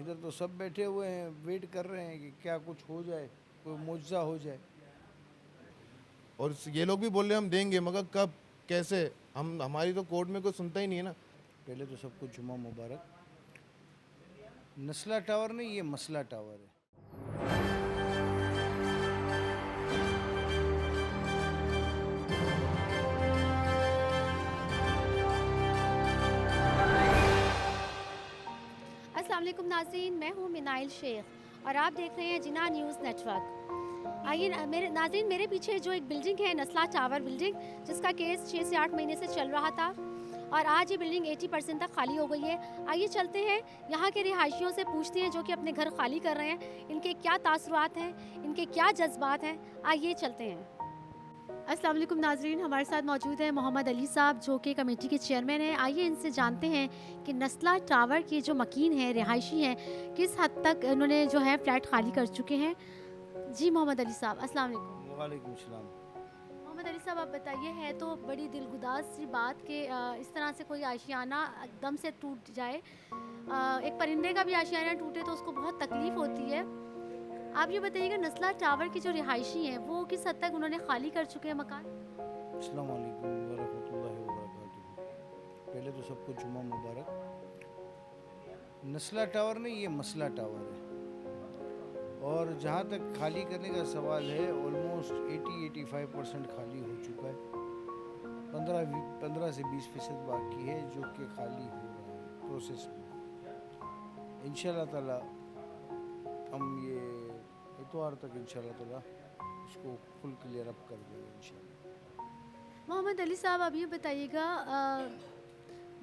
इधर तो सब बैठे हुए हैं, वेट कर रहे हैं कि क्या कुछ हो जाए, कोई मुआवजा हो जाए। और ये लोग भी बोल रहे हैं हम देंगे, मगर कब, कैसे? हम हमारी तो कोर्ट में कोई सुनता ही नहीं है ना। पहले तो सबको जुमा मुबारक। नस्ला टावर नहीं, ये मसला टावर है। अस्सलाम वालेकुम नाज़रीन, मैं हूँ मिनाइल शेख और आप देख रहे हैं जिना न्यूज़ नेटवर्क। आइए मेरे नाज़रीन, मेरे पीछे जो एक बिल्डिंग है नस्ला टावर बिल्डिंग, जिसका केस 6 से 8 महीने से चल रहा था और आज ये बिल्डिंग 80% तक खाली हो गई है। आइए चलते हैं यहाँ के रिहायशियों से, पूछते हैं जो कि अपने घर खाली कर रहे हैं, इनके क्या तासुरात हैं, इनके क्या जज्बात हैं। आइए चलते हैं। अस्सलाम वालेकुम नाज़रीन, हमारे साथ मौजूद हैं मोहम्मद अली साहब जो कि कमेटी के चेयरमैन हैं। आइए इनसे जानते हैं कि नस्ला टावर के जो मकीन हैं, रिहायशी हैं, किस हद तक उन्होंने जो है फ्लैट खाली कर चुके हैं। जी मोहम्मद अली साहब, अस्सलाम वालेकुम। वालेकुम सलाम। मोहम्मद अली साहब, आप बताइए, है तो बड़ी दिलगुदाज सी बात कि इस तरह से कोई आशियाना एकदम से टूट जाए। एक परिंदे का भी आशियाना टूटे तो उसको बहुत तकलीफ़ होती है। आप ये बताइएगा, नस्ला टावर के जो रिहायशी हैं वो किस हद तक उन्होंने खाली कर चुके हैं मकान। अस्सलाम वालेकुम वरहमतुल्लाहि वबरकातुहू। पहले तो सबको जुमा मुबारक। नस्ला टावर नहीं, ये मसला टावर है। और जहाँ तक खाली करने का सवाल है, ऑलमोस्ट 80-85% खाली हो चुका है। 15 से 20% बाकी है जो कि खाली हो रहा है प्रोसेस में। इंशाल्लाह ताला हम ये इतवार तक इंशाल्लाह ताला इसको फुल क्लियर अप कर देंगे इंशाल्लाह। मोहम्मद अली साहब, आप ये बताइएगा,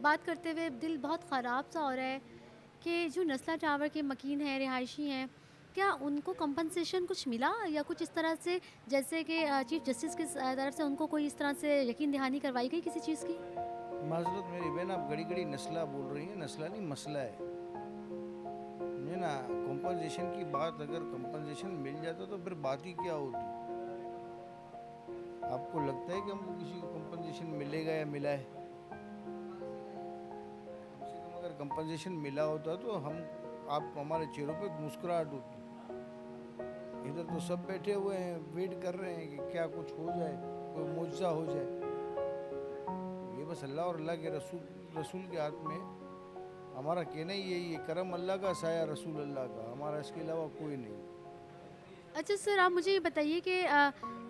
बात करते हुए दिल बहुत ख़राब सा हो रहा है कि जो नस्ला टावर के मकीन हैं, रिहायशी हैं, क्या उनको कंपनसेशन कुछ मिला या कुछ इस तरह से, जैसे कि चीफ जस्टिस की तरफ से उनको कोई इस तरह से यकीन दहानी करवाई गई किसी चीज़ की। माजरत मेरी बहन, आप घड़ी घड़ी नस्ला बोल रही हैं। नस्ला नहीं, मसला है ये ना। कंपनसेशन की बात, अगर कंपनसेशन मिल जाता तो फिर बात ही क्या होती। आपको लगता है कि हमको किसी को कंपनसेशन मिलेगा या मिला है? कम से कम अगर कंपनसेशन मिला होता तो हम, आप, हमारे चेहरों पे मुस्कुराहट होती। इधर तो सब बैठे हुए हैं, वेट कर रहे हैं कि क्या कुछ हो जाए, कोई मुआवजा हो जाए। ये बस अल्लाह और अल्लाह के रसूल रसूल के हाथ में। हमारा कहना ही यही है, करम अल्लाह का, साया रसूल अल्लाह का, हमारा इसके अलावा कोई नहीं। अच्छा सर, आप मुझे ये बताइए कि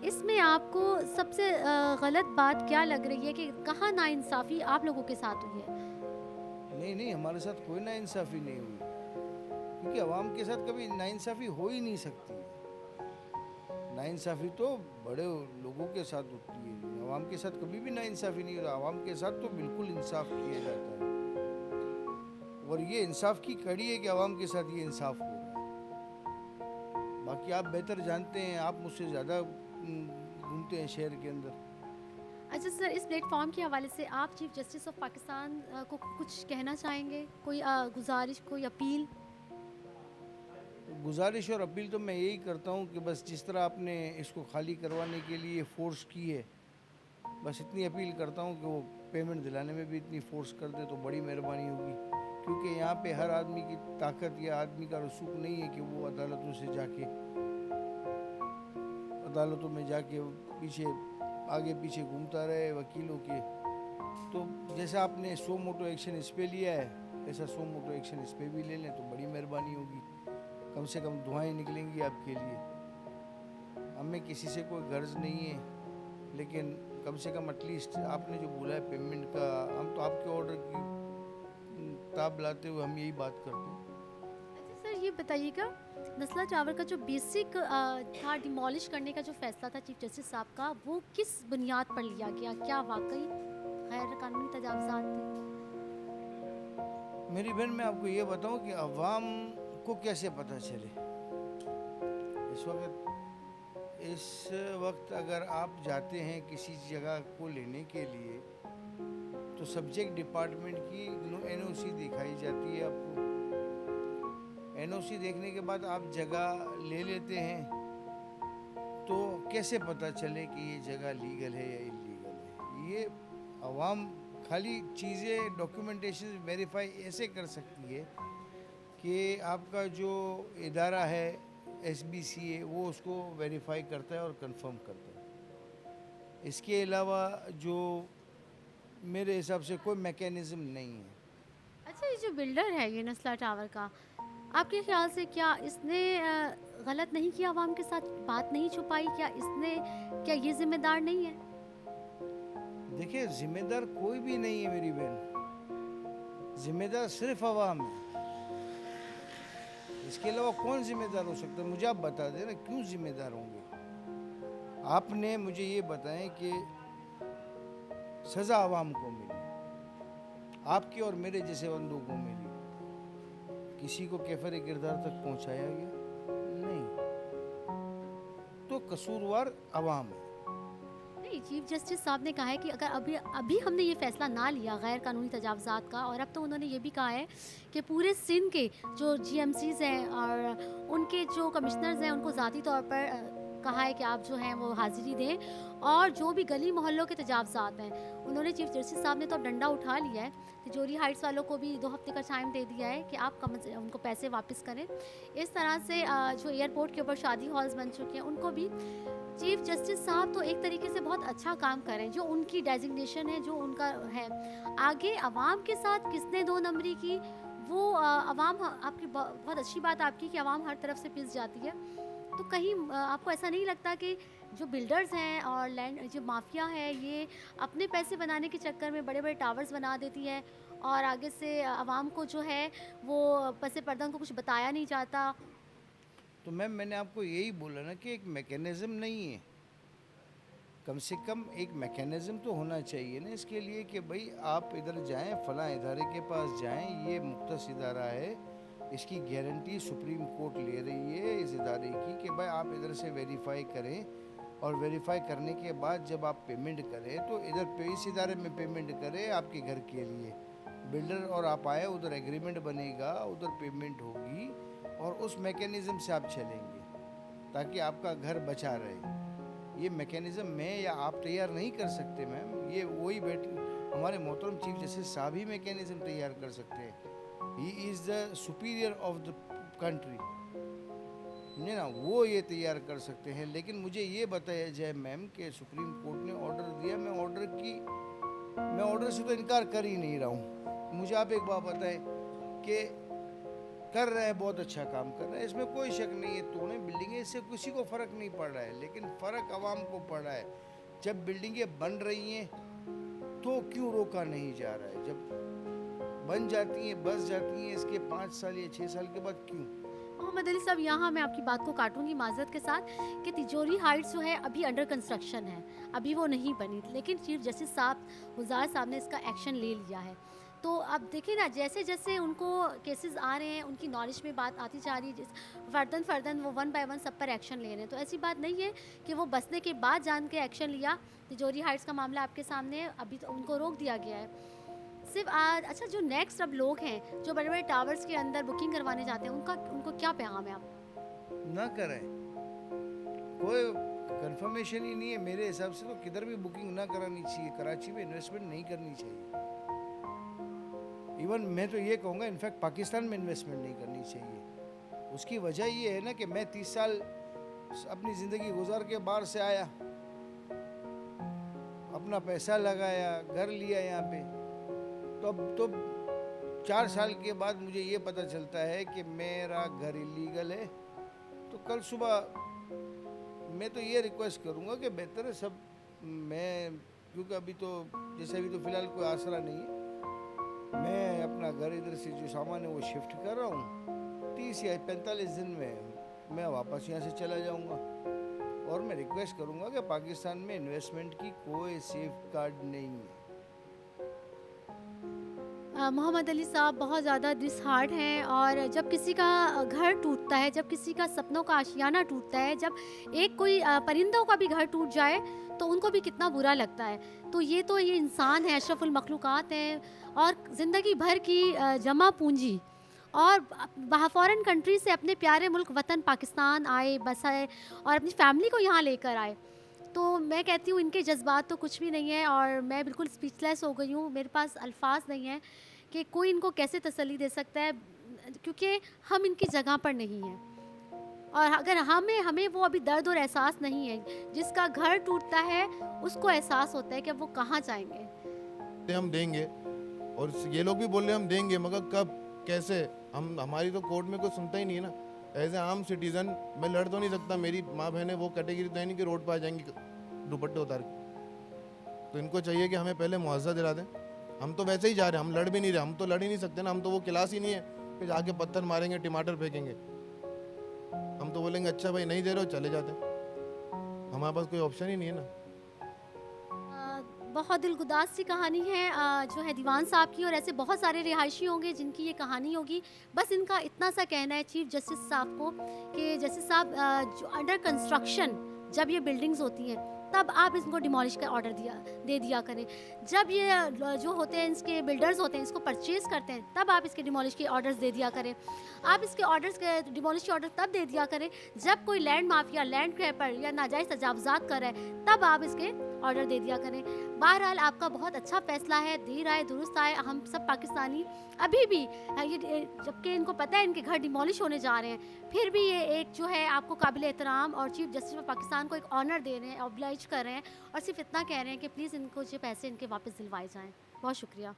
इसमें आपको सबसे गलत बात क्या लग रही है कि कहाँ नाइंसाफ़ी आप लोगों के साथ हुई है। नहीं नहीं, हमारे साथ कोई नाइंसाफ़ी नहीं हुई, क्योंकि अवाम के साथ कभी नाइंसाफ़ी हो ही नहीं सकती है। नाइंसाफ़ी तो बड़े लोगों के साथ होती है, अवाम के साथ कभी भी नाइंसाफ़ी नहीं होता। अवाम के साथ तो बिल्कुल इंसाफ किया जाता है, और ये इंसाफ की कड़ी है कि अवाम के साथ ये इंसाफ हो रहा है। बाकी आप बेहतर जानते हैं, आप मुझसे ज़्यादा घूमते हैं शहर के अंदर। अच्छा सर, इस प्लेटफॉर्म के हवाले से आप चीफ जस्टिस ऑफ पाकिस्तान को कुछ कहना चाहेंगे? कोई गुजारिश, कोई अपील? गुजारिश और अपील तो मैं यही करता हूँ कि बस जिस तरह आपने इसको खाली करवाने के लिए फ़ोर्स की है, बस इतनी अपील करता हूँ कि वो पेमेंट दिलाने में भी इतनी फ़ोर्स कर दे तो बड़ी मेहरबानी होगी। क्योंकि यहाँ पे हर आदमी की ताकत या आदमी का रसूख नहीं है कि वो अदालतों में जाके पीछे, आगे पीछे घूमता रहे वकीलों के। तो जैसा आपने सो मोटो एक्शन इस पे लिया है, ऐसा सो मोटो एक्शन इस पे भी ले लें तो बड़ी मेहरबानी होगी। कम से कम दुआएं निकलेंगी आपके लिए। हमें किसी से कोई गर्ज नहीं है, लेकिन कम से कम एटलीस्ट आपने जो बोला है पेमेंट का, हम तो आपके ऑर्डर की ताब लाते हुए हम यही बात करते हैं। अच्छा सर, ये बताइएगा, नस्ला टावर का जो बेसिक था डिमोलिश करने का जो फैसला था चीफ जस्टिस साहब का, वो किस बुनियाद पर लिया गया? क्या वाकई गैर कानूनी तजावुज़ात थे? मेरी बहन, मैं आपको ये बताऊं कि अवाम को कैसे पता चले। इस वक्त अगर आप जाते हैं किसी जगह को लेने के लिए, तो सब्जेक्ट डिपार्टमेंट की एनओसी दिखाई जाती है आपको। एनओसी देखने के बाद आप जगह ले लेते हैं, तो कैसे पता चले कि ये जगह लीगल है या इलीगल है? ये अवाम खाली चीज़ें, डॉक्यूमेंटेशन वेरीफाई ऐसे कर सकती है कि आपका जो इदारा है SBCA वो उसको वेरीफाई करता है और कंफर्म करता है। इसके अलावा जो मेरे हिसाब से कोई मैकेनिज़्म नहीं है। अच्छा, ये जो बिल्डर है ये नस्ला टावर का, आपके ख्याल से क्या इसने गलत नहीं किया, आवाम के साथ बात नहीं छुपाई, क्या ये जिम्मेदार नहीं है? देखिए, जिम्मेदार कोई भी नहीं है मेरी बहन, जिम्मेदार सिर्फ आवाम है। इसके अलावा कौन जिम्मेदार हो सकता है? मुझे आप बता दें ना, क्यों जिम्मेदार होंगे? आपने मुझे ये बताएं कि सज़ा आवाम को मिली, आपके और मेरे जैसे बंदों को मिली, किसी को कैफर किरदार तक पहुंचाया गया नहीं, तो कसूरवार आवाम है। नहीं, चीफ जस्टिस साहब ने कहा है कि अगर अभी हमने ये फैसला ना लिया गैर कानूनी तजावज़ात का, और अब तो उन्होंने ये भी कहा है कि पूरे सिंध के जो GMCs हैं और उनके जो कमिश्नर्स हैं उनको ज़ाती तौर पर कहा है कि आप जो हैं वो हाज़िरी दें, और जो भी गली मोहल्लों के तजावज़ात हैं उन्होंने चीफ जस्टिस साहब ने तो अब डंडा उठा लिया है। तिजोरी हाइट्स वालों को भी 2 हफ्ते का टाइम दे दिया है कि आप उनको पैसे वापस करें। इस तरह से जो एयरपोर्ट के ऊपर शादी हॉल्स बन चुके हैं उनको भी चीफ जस्टिस साहब तो एक तरीके से बहुत अच्छा काम करें, जो उनकी डेजिग्नेशन है, जो उनका है। आगे अवाम के साथ किसने 2 नंबरी की, वो अवाम आपकी बहुत अच्छी बात आपकी कि अवाम हर तरफ से पिस जाती है। तो कहीं आपको ऐसा नहीं लगता कि जो बिल्डर्स हैं और लैंड जो माफिया है ये अपने पैसे बनाने के चक्कर में बड़े बड़े टावर्स बना देती है और आगे से अवाम को जो है वो पसे पर्दा उनको कुछ बताया नहीं जाता? तो मैम, मैंने आपको यही बोला ना कि एक मैकेनिज़्म नहीं है। कम से कम एक मैकेनिज़्म तो होना चाहिए ना इसके लिए कि भाई आप इधर जाएं, फ़लाँ इदारे के पास जाएं, ये मुख्तस इदारा है, इसकी गारंटी सुप्रीम कोर्ट ले रही है इस इदारे की कि भाई आप इधर से वेरीफाई करें, और वेरीफाई करने के बाद जब आप पेमेंट करें तो इधर पे इस इदारे में पेमेंट करें आपके घर के लिए। बिल्डर और आप आए, उधर एग्रीमेंट बनेगा, उधर पेमेंट होगी, और उस मैकेनिज़्म से आप चलेंगे ताकि आपका घर बचा रहे। ये मैकेनिज़्म मैं या आप तैयार नहीं कर सकते मैम, ये वही हमारे मोहतरम चीफ जस्टिस साहब ही मैकेनिज़्म तैयार कर सकते हैं। He is the superior of the country, समझे ना, वो ये तैयार कर सकते हैं। लेकिन मुझे ये बताया जाए मैम कि सुप्रीम कोर्ट ने ऑर्डर दिया, मैं ऑर्डर से तो इनकार कर ही नहीं रहा हूँ। मुझे आप एक बात बताएं कि कर रहे हैं, बहुत अच्छा काम कर रहे हैं, इसमें कोई शक नहीं है। तोड़े बिल्डिंगें, इससे किसी को फ़र्क नहीं पड़ रहा है, लेकिन फ़र्क आवाम को पड़ रहा है। जब बिल्डिंगें बन रही हैं तो क्यों रोका नहीं जा रहा है? जब बन जाती हैं, बस जाती हैं, इसके 5 साल या 6 साल के बाद क्यों? मोहम्मद अली साहब, यहाँ मैं आपकी बात को काटूंगी माजरत के साथ कि तिजोरी हाइट्स जो है अभी अंडर कंस्ट्रक्शन है, अभी वो नहीं बनी, लेकिन चीफ जस्टिस साहब गुजार साहब ने इसका एक्शन ले लिया है। तो अब देखिए ना, जैसे जैसे उनको केसेस आ रहे हैं, उनकी नॉलेज में बात आती जा रही है, फर्दन वो 1 बाय 1 सब पर एक्शन ले रहे हैं। तो ऐसी बात नहीं है कि वो बसने के बाद जान के एक्शन लिया। तिजोरी हाइट्स का मामला आपके सामने है, अभी तो उनको रोक दिया गया है सिर्फ आज। अच्छा, जो नेक्स्ट अब लोग हैं जो बड़े बड़े टावर्स के अंदर बुकिंग करवाने जाते हैं, उनको क्या पैगाम है आप? ना करें, कोई कंफर्मेशन ही नहीं है मेरे हिसाब से। तो किधर भी बुकिंग ना करानी चाहिए, कराची में इन्वेस्टमेंट नहीं करनी चाहिए। इवन मैं तो ये कहूँगा, इनफैक्ट पाकिस्तान में इन्वेस्टमेंट नहीं करनी चाहिए। उसकी वजह ये है ना कि मैं 30 साल अपनी ज़िंदगी गुजार के बाहर से आया, अपना पैसा लगाया, घर लिया यहाँ पे, तो अब तो 4 साल के बाद मुझे ये पता चलता है कि मेरा घर इलीगल है। तो कल सुबह मैं तो ये रिक्वेस्ट करूँगा कि बेहतर है सब, मैं क्योंकि अभी तो फ़िलहाल कोई आसरा नहीं है, मैं अपना घर इधर से जो सामान है वो शिफ्ट कर रहा हूँ। 30 या 45 दिन में मैं वापस यहाँ से चला जाऊँगा। और मैं रिक्वेस्ट करूँगा कि पाकिस्तान में इन्वेस्टमेंट की कोई सेफ गार्ड नहीं है। मोहम्मद अली साहब बहुत ज़्यादा डिसहार्ट हैं, और जब किसी का घर टूटता है, जब किसी का सपनों का आशियाना टूटता है, जब एक कोई परिंदों का भी घर टूट जाए तो उनको भी कितना बुरा लगता है। तो ये इंसान है, अशरफुल मखलूक़ात हैं, और ज़िंदगी भर की जमा पूंजी, और फॉरेन कंट्री से अपने प्यारे मुल्क वतन पाकिस्तान आए, बसाए, और अपनी फैमिली को यहाँ लेकर आए। तो मैं कहती हूँ इनके जज्बात तो कुछ भी नहीं है, और मैं बिल्कुल स्पीचलेस हो गई हूँ, मेरे पास अल्फाज नहीं है कि कोई इनको कैसे तसल्ली दे सकता है। क्योंकि हम इनकी जगह पर नहीं हैं। और अगर हमें वो अभी दर्द और एहसास नहीं है। जिसका घर टूटता है उसको एहसास होता है कि अब वो कहाँ जाएंगे। हम देंगे, और ये लोग भी बोल रहे हैं हम देंगे, मगर कब, कैसे? हम, हमारी तो कोर्ट में कोई सुनता ही नहीं है ना। एज ए आम सिटीजन मैं लड़ तो नहीं सकता, मेरी माँ बहनें वो कैटेगरी तो है नहीं कि रोड पर आ जाएंगी दुपट्टे उतार के। तो इनको चाहिए कि हमें पहले मुआवजा दिला दें। हम तो वैसे ही जा रहे हैं, हम लड़ भी नहीं रहे, हम तो लड़ ही नहीं सकते ना। हम तो वो क्लास ही नहीं है कि जाके पत्थर मारेंगे, टमाटर फेंकेंगे। हम तो बोलेंगे अच्छा भाई नहीं दे रहे हो, चले जाते। हमारे पास कोई ऑप्शन ही नहीं है ना। बहुत दिलगुदाज सी कहानी है जो है दीवान साहब की, और ऐसे बहुत सारे रिहायशी होंगे जिनकी ये कहानी होगी। बस इनका इतना सा कहना है चीफ जस्टिस साहब को कि जस्टिस साहब जो अंडर कंस्ट्रक्शन जब ये बिल्डिंग्स होती हैं तब आप इनको डिमोलिश का ऑर्डर दे दिया करें। जब ये जो होते हैं इसके बिल्डर्स होते हैं इसको परचेज करते हैं तब आप इसके डिमोलिश के ऑर्डर्स दे दिया करें। आप इसके ऑर्डर्स के डिमोलिश के ऑर्डर तब दे दिया करें जब कोई लैंड माफिया लैंड क्रैपर या नाजायज़ तजावुज़ात कर रहा है, तब आप इसके ऑर्डर दे दिया करें। बहरहाल आपका बहुत अच्छा फैसला है, देर आए दुरुस्त आए। हम सब पाकिस्तानी अभी भी ये, जबकि इनको पता है इनके घर डिमोलिश होने जा रहे हैं, फिर भी ये एक जो है आपको काबिल एहतराम और चीफ जस्टिस ऑफ पाकिस्तान को एक ऑनर दे रहे हैं, ऑब्लाइज कर रहे हैं, और सिर्फ इतना कह रहे हैं कि प्लीज़ इनको जो पैसे इनके वापस दिलवाए जाएँ। बहुत शुक्रिया।